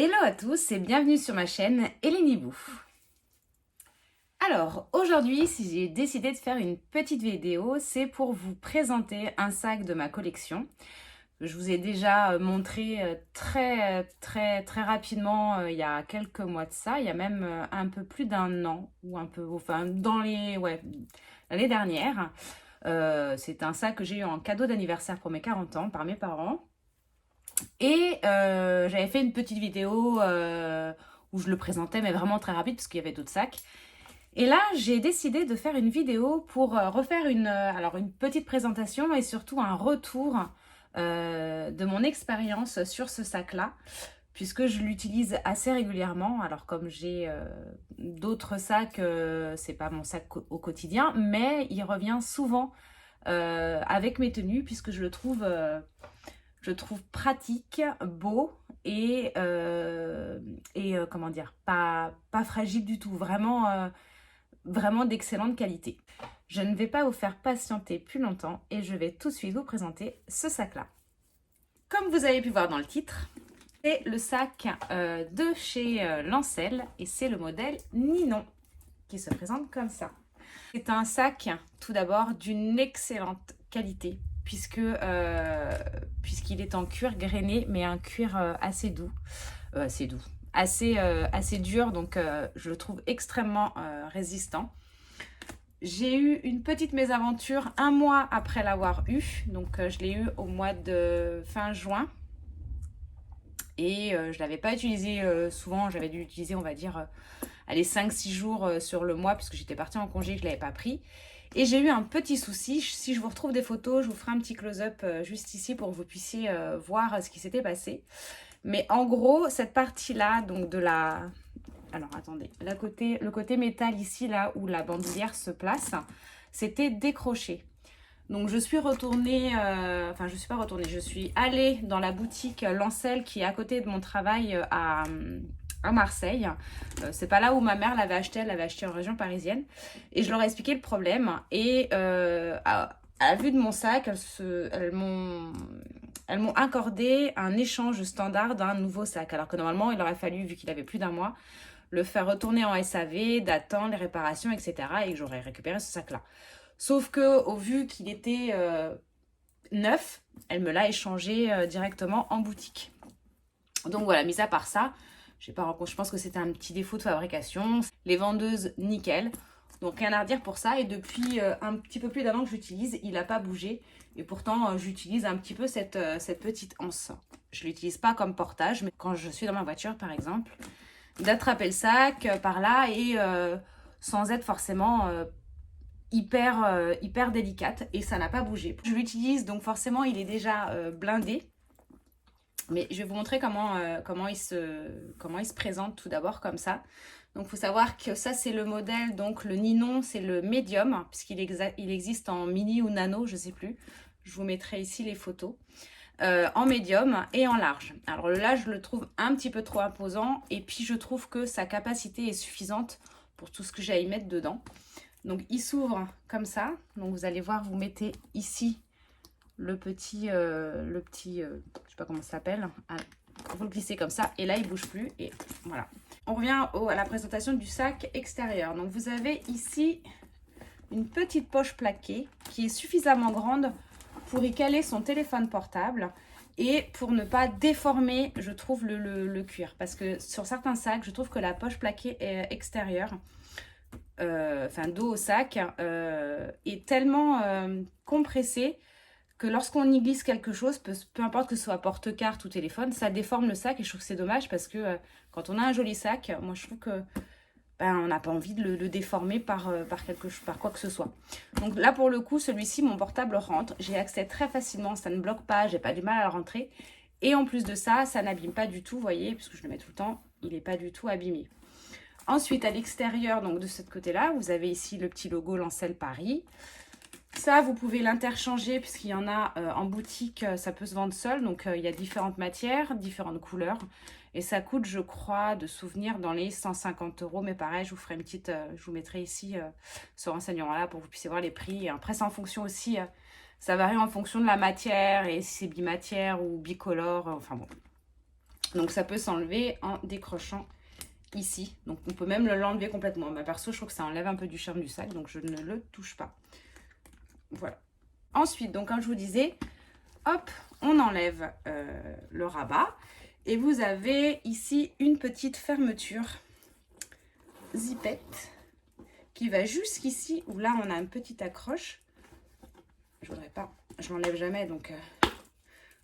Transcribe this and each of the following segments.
Hello à tous et bienvenue sur ma chaîne Elénibou. Alors aujourd'hui, si j'ai décidé de faire une petite vidéo, c'est pour vous présenter un sac de ma collection. Je vous ai déjà montré très rapidement il y a quelques mois de ça, il y a même un peu plus d'un an ou un peu, enfin l'année dernière. C'est un sac que j'ai eu en cadeau d'anniversaire pour mes 40 ans par mes parents. Et j'avais fait une petite vidéo où je le présentais, mais vraiment très rapide, parce qu'il y avait d'autres sacs. Et là, j'ai décidé de faire une vidéo pour refaire une petite présentation et surtout un retour de mon expérience sur ce sac-là, puisque je l'utilise assez régulièrement. Alors comme j'ai d'autres sacs, c'est pas mon sac au quotidien, mais il revient souvent avec mes tenues, puisque je le trouve pratique, beau et comment dire, pas fragile du tout, vraiment d'excellente qualité. Je ne vais pas vous faire patienter plus longtemps et je vais tout de suite vous présenter ce sac-là. Comme vous avez pu voir dans le titre, c'est le sac de chez Lancel et c'est le modèle Ninon qui se présente comme ça. C'est un sac tout d'abord d'une excellente qualité puisqu'il est en cuir grainé, mais un cuir assez dur, donc je le trouve extrêmement résistant. J'ai eu une petite mésaventure un mois après l'avoir eu, donc je l'ai eu au mois de fin juin. Et je ne l'avais pas utilisé souvent, j'avais dû l'utiliser on va dire allez 5-6 jours sur le mois puisque j'étais partie en congé et que je ne l'avais pas pris. Et j'ai eu un petit souci, si je vous retrouve des photos, je vous ferai un petit close-up juste ici pour que vous puissiez voir ce qui s'était passé. Mais en gros, cette partie-là, donc de la... Alors attendez, le côté métal ici, là où la bandoulière se place, c'était décroché. Donc je suis retournée, enfin je suis pas retournée, je suis allée dans la boutique Lancel qui est à côté de mon travail à Marseille. C'est pas là où ma mère l'avait acheté, elle l'avait acheté en région parisienne. Et je leur ai expliqué le problème. Et à la vue de mon sac, elles m'ont accordé un échange standard d'un nouveau sac. Alors que normalement, il aurait fallu, vu qu'il avait plus d'un mois, le faire retourner en SAV, d'attendre les réparations, etc. Et que j'aurais récupéré ce sac-là. Sauf que au vu qu'il était neuf, elle me l'a échangé directement en boutique. Donc voilà, mis à part ça, je pense que c'était un petit défaut de fabrication. Les vendeuses, nickel. Donc rien à redire pour ça. Et depuis un petit peu plus d'un an que j'utilise, il n'a pas bougé. Et pourtant, j'utilise un petit peu cette petite anse. Je ne l'utilise pas comme portage, mais quand je suis dans ma voiture, par exemple, d'attraper le sac par là et sans être forcément hyper délicate. Et ça n'a pas bougé. Je l'utilise, donc forcément, il est déjà blindé. Mais je vais vous montrer comment il se présente tout d'abord comme ça. Donc il faut savoir que ça c'est le modèle, donc le Ninon c'est le médium, puisqu'il existe en mini ou nano, je ne sais plus. Je vous mettrai ici les photos. En médium et en large. Alors le large je le trouve un petit peu trop imposant et puis je trouve que sa capacité est suffisante pour tout ce que j'ai à y mettre dedans. Donc il s'ouvre comme ça. Donc vous allez voir, vous mettez ici le petit, je sais pas comment ça s'appelle, vous le glissez comme ça et là il bouge plus et voilà. On revient à la présentation du sac extérieur. Donc vous avez ici une petite poche plaquée qui est suffisamment grande pour y caler son téléphone portable et pour ne pas déformer, je trouve, le cuir. Parce que sur certains sacs, je trouve que la poche plaquée extérieure, dos au sac, est tellement compressée que lorsqu'on y glisse quelque chose, peu importe que ce soit porte-carte ou téléphone, ça déforme le sac et je trouve que c'est dommage parce que quand on a un joli sac, moi je trouve que on n'a pas envie de le déformer par quoi que ce soit. Donc là pour le coup, celui-ci, mon portable rentre, j'ai accès très facilement, ça ne bloque pas, j'ai pas du mal à le rentrer. Et en plus de ça, ça n'abîme pas du tout, vous voyez, puisque je le mets tout le temps, il n'est pas du tout abîmé. Ensuite, à l'extérieur, donc de ce côté-là, vous avez ici le petit logo Lancel Paris. Ça, vous pouvez l'interchanger puisqu'il y en a en boutique, ça peut se vendre seul. Donc, il y a différentes matières, différentes couleurs. Et ça coûte, je crois, de souvenir dans les 150 €. Mais pareil, je vous ferai une petite, je vous mettrai ici ce renseignement-là pour que vous puissiez voir les prix. Et après, c'est en fonction aussi, ça varie en fonction de la matière et si c'est bimatière ou bicolore. Enfin bon, Donc ça peut s'enlever en décrochant ici. Donc on peut même l'enlever complètement. Mais perso, je trouve que ça enlève un peu du charme du sac, donc je ne le touche pas. Voilà. Ensuite, donc comme je vous disais, hop, on enlève le rabat. Et vous avez ici une petite fermeture zipette qui va jusqu'ici, où là on a une petite accroche. Je voudrais pas, je l'enlève jamais, donc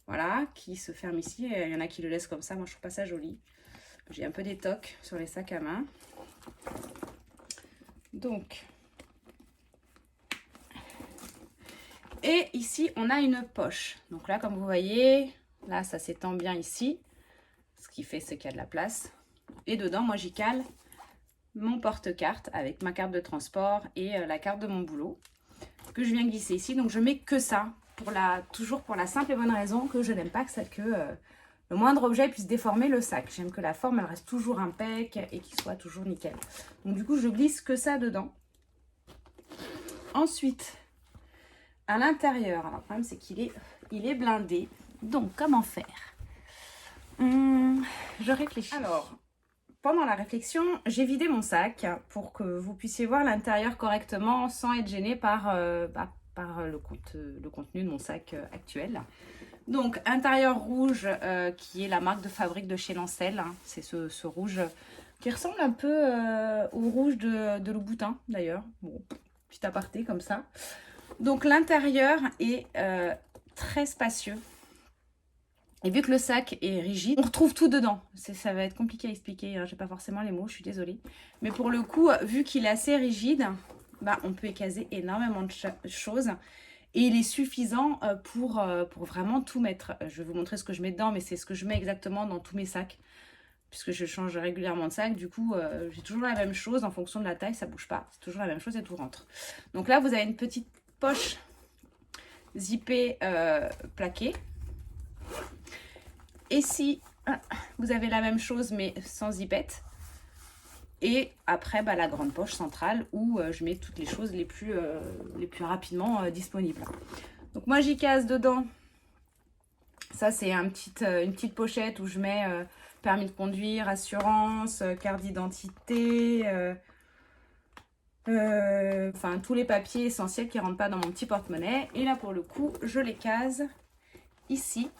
voilà, qui se ferme ici. Il y en a qui le laissent comme ça, moi je trouve pas ça joli. J'ai un peu des tocs sur les sacs à main. Donc, et ici on a une poche. Donc là, comme vous voyez, là ça s'étend bien ici. Ce qui fait c'est qu'il y a de la place. Et dedans, moi j'y cale mon porte-carte avec ma carte de transport et la carte de mon boulot que je viens glisser ici. Donc je mets que ça, toujours pour la simple et bonne raison que je n'aime pas que le moindre objet puisse déformer le sac. J'aime que la forme elle reste toujours impec et qu'il soit toujours nickel. Donc du coup je glisse que ça dedans. Ensuite, à l'intérieur, alors le problème c'est qu'il est blindé. Donc comment faire? Je réfléchis. Alors, pendant la réflexion, j'ai vidé mon sac pour que vous puissiez voir l'intérieur correctement sans être gêné par le contenu de mon sac actuel. Donc, intérieur rouge qui est la marque de fabrique de chez Lancel. Hein. C'est ce rouge qui ressemble un peu au rouge de Louboutin d'ailleurs. Bon, petit aparté comme ça. Donc, l'intérieur est très spacieux. Et vu que le sac est rigide, on retrouve tout dedans. Ça va être compliqué à expliquer, hein. J'ai pas forcément les mots, je suis désolée. Mais pour le coup, vu qu'il est assez rigide, bah, on peut écaser énormément de choses. Et il est suffisant pour vraiment tout mettre. Je vais vous montrer ce que je mets dedans, mais c'est ce que je mets exactement dans tous mes sacs. Puisque je change régulièrement de sac, du coup, j'ai toujours la même chose. En fonction de la taille, ça bouge pas. C'est toujours la même chose et tout rentre. Donc là, vous avez une petite poche zippée plaquée. Et si vous avez la même chose mais sans zipette. Et après bah, la grande poche centrale où je mets toutes les choses les plus rapidement disponibles. Donc moi j'y case dedans. Ça c'est une petite pochette où je mets permis de conduire, assurance, carte d'identité, enfin tous les papiers essentiels qui ne rentrent pas dans mon petit porte-monnaie. Et là pour le coup je les case ici.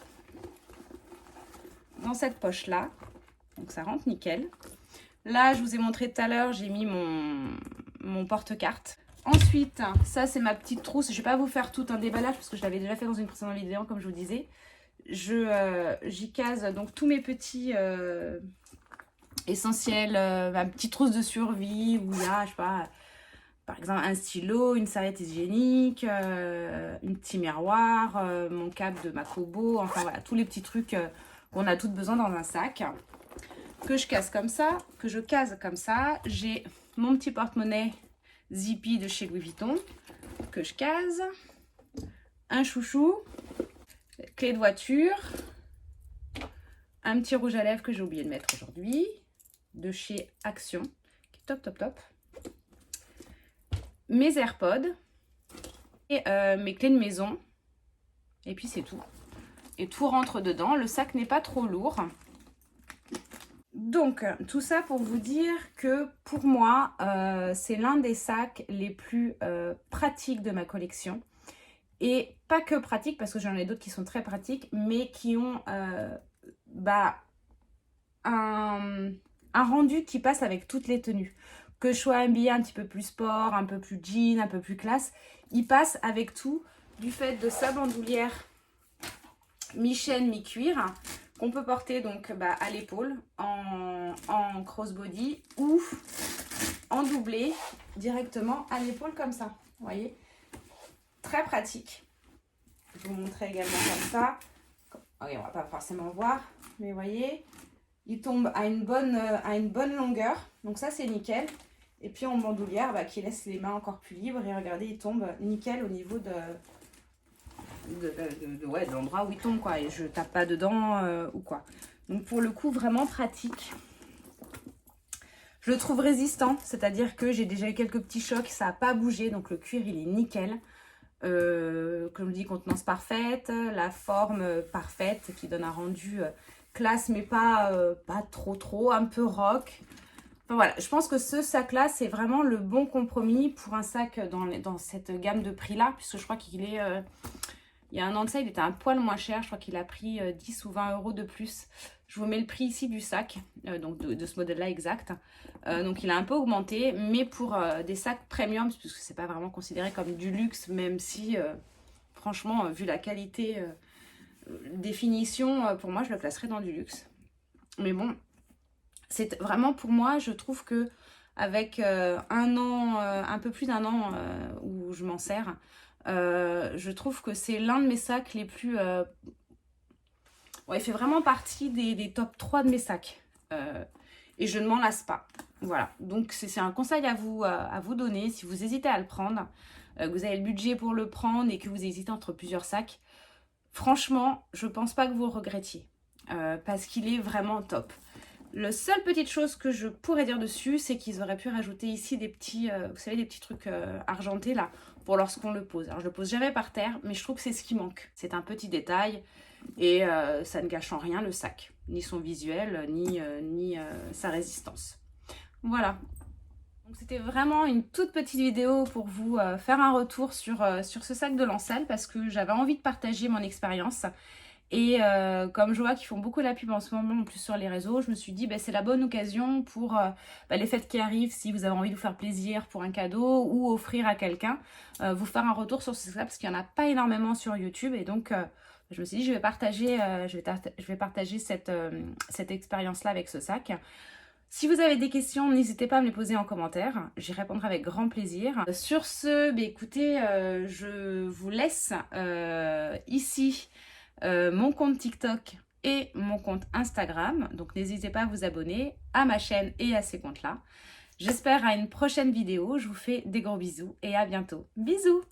Dans cette poche là, donc ça rentre nickel. Là je vous ai montré tout à l'heure, j'ai mis mon porte-carte. Ensuite, ça c'est ma petite trousse. Je vais pas vous faire tout un déballage parce que je l'avais déjà fait dans une précédente vidéo comme je vous disais. J'y case donc tous mes petits essentiels, ma petite trousse de survie où il y a, je sais pas, par exemple un stylo, une serviette hygiénique, un petit miroir, mon câble de Makobo, enfin voilà, tous les petits trucs qu'on a toutes besoin dans un sac, que je case comme ça, J'ai mon petit porte-monnaie Zippy de chez Louis Vuitton, que je case, un chouchou, clé de voiture, un petit rouge à lèvres que j'ai oublié de mettre aujourd'hui, de chez Action, qui est top, top, top, mes AirPods, et mes clés de maison, et puis c'est tout. Et tout rentre dedans. Le sac n'est pas trop lourd. Donc, tout ça pour vous dire que pour moi, c'est l'un des sacs les plus pratiques de ma collection. Et pas que pratiques, parce que j'en ai d'autres qui sont très pratiques, mais qui ont un rendu qui passe avec toutes les tenues. Que je sois habillée un petit peu plus sport, un peu plus jean, un peu plus classe, il passe avec tout, du fait de sa bandoulière mi-chaîne, mi-cuir, qu'on peut porter donc à l'épaule en crossbody ou en doublé directement à l'épaule comme ça. Vous voyez, très pratique. Je vous montrer également comme ça. Ok, on va pas forcément voir, mais vous voyez, il tombe à une bonne longueur. Donc ça c'est nickel. Et puis en bandoulière qui laisse les mains encore plus libres. Et regardez, il tombe nickel au niveau de l'endroit où il tombe quoi, et je tape pas dedans ou quoi. Donc pour le coup vraiment pratique. Je le trouve résistant, c'est-à-dire que j'ai déjà eu quelques petits chocs, ça n'a pas bougé, donc le cuir il est nickel. Comme je dis, contenance parfaite, la forme parfaite qui donne un rendu classe mais pas trop, un peu rock. Enfin, voilà, je pense que ce sac-là, c'est vraiment le bon compromis pour un sac dans cette gamme de prix-là, puisque je crois qu'il est... il y a un an de ça, il était un poil moins cher. Je crois qu'il a pris 10 ou 20 € de plus. Je vous mets le prix ici du sac, donc de ce modèle-là exact. Donc il a un peu augmenté, mais pour des sacs premium, puisque c'est pas vraiment considéré comme du luxe, même si, franchement, vu la qualité définition, pour moi, je le classerais dans du luxe. Mais bon, c'est vraiment pour moi, je trouve que avec un an, un peu plus d'un an où je m'en sers, je trouve que c'est l'un de mes sacs les plus... ouais, il fait vraiment partie des top 3 de mes sacs. Et je ne m'en lasse pas. Voilà, donc c'est un conseil à vous donner. Si vous hésitez à le prendre, que vous avez le budget pour le prendre et que vous hésitez entre plusieurs sacs, franchement, je pense pas que vous le regrettiez. Parce qu'il est vraiment top. La seule petite chose que je pourrais dire dessus, c'est qu'ils auraient pu rajouter ici des petits, vous savez, des petits trucs argentés là, pour lorsqu'on le pose. Alors je le pose jamais par terre, mais je trouve que c'est ce qui manque. C'est un petit détail et ça ne gâche en rien le sac, ni son visuel, ni sa résistance. Voilà. Donc c'était vraiment une toute petite vidéo pour vous faire un retour sur ce sac de Lancel parce que j'avais envie de partager mon expérience. Et comme je vois qu'ils font beaucoup la pub en ce moment, en plus sur les réseaux, je me suis dit c'est la bonne occasion pour les fêtes qui arrivent, si vous avez envie de vous faire plaisir pour un cadeau ou offrir à quelqu'un, vous faire un retour sur ce sac parce qu'il n'y en a pas énormément sur YouTube. Et donc je me suis dit je vais partager, cette expérience-là avec ce sac. Si vous avez des questions, n'hésitez pas à me les poser en commentaire, j'y répondrai avec grand plaisir. Sur ce, écoutez, je vous laisse ici mon compte TikTok et mon compte Instagram. Donc n'hésitez pas à vous abonner à ma chaîne et à ces comptes-là. J'espère à une prochaine vidéo. Je vous fais des gros bisous et à bientôt. Bisous!